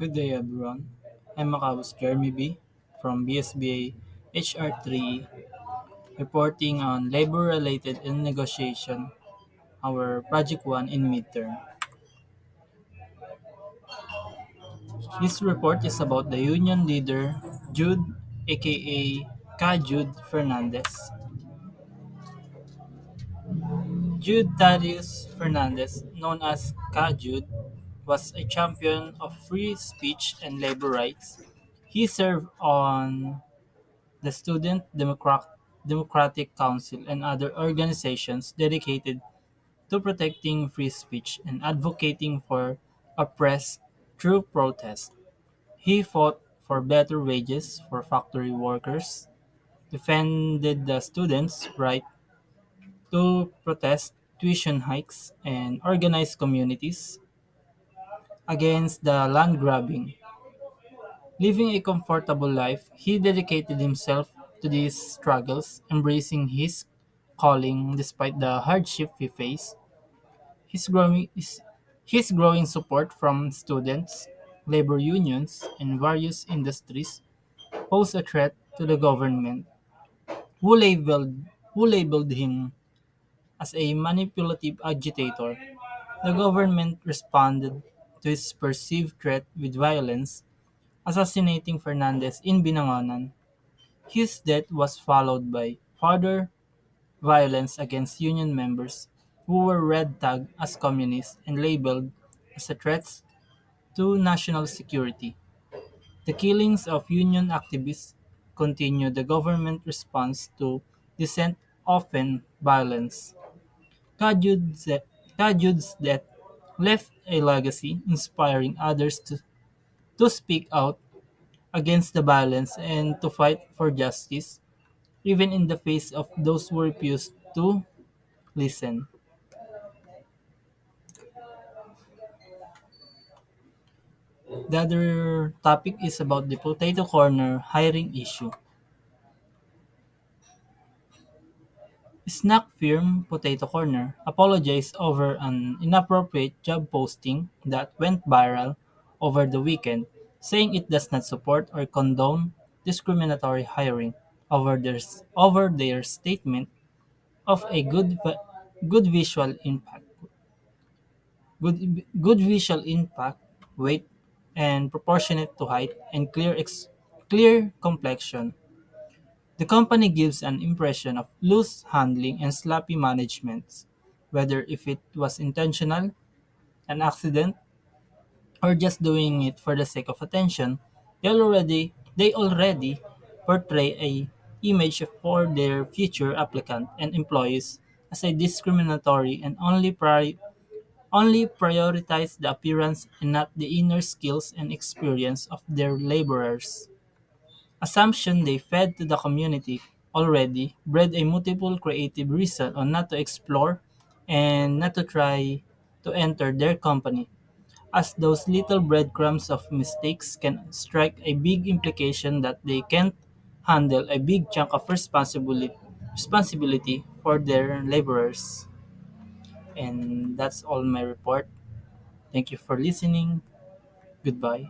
Good day, everyone. I'm Macabos Jeremy B. from BSBA HR3, reporting on labor-related in negotiation, our Project 1 in midterm. This report is about the union leader, Jude, aka Ka Jude Fernandez. Jude Thaddeus Fernandez, known as Ka Jude, was a champion of free speech and labor rights. He served on the Democratic Council and other organizations dedicated to protecting free speech and advocating for oppressed through protest. He fought for better wages for factory workers, defended the students' right to protest tuition hikes, and organized communities against the land grabbing. Living a comfortable life, he dedicated himself to these struggles, embracing his calling despite the hardship he faced. His growing, his, his growing support from students, labor unions, and various industries posed a threat to the government, who labeled, who labeled him as a manipulative agitator. The government responded to his perceived threat with violence, assassinating Fernandez in Binangonan. His death was followed by further violence against union members who were red tagged as communists and labeled as a threat to national security. The killings of union activists continue the government response to dissent, often violence. Kaju's death left a legacy inspiring others to speak out against the violence and to fight for justice, even in the face of those who refuse to listen. The other topic is about the Potato Corner hiring issue. Snack firm Potato Corner apologized over an inappropriate job posting that went viral over the weekend, saying it does not support or condone discriminatory hiring over their statement of a good visual impact. Good visual impact, weight, and proportionate to height and clear complexion. The company gives an impression of loose handling and sloppy management, whether if it was intentional, an accident, or just doing it for the sake of attention. They already portray a image for their future applicant and employees as a discriminatory and only prioritize the appearance and not the inner skills and experience of their laborers. Assumption they fed to the community already bred a multiple creative reason on not to explore and not to try to enter their company, as those little breadcrumbs of mistakes can strike a big implication that they can't handle a big chunk of responsibility for their laborers. And that's all my report. Thank you for listening. Goodbye.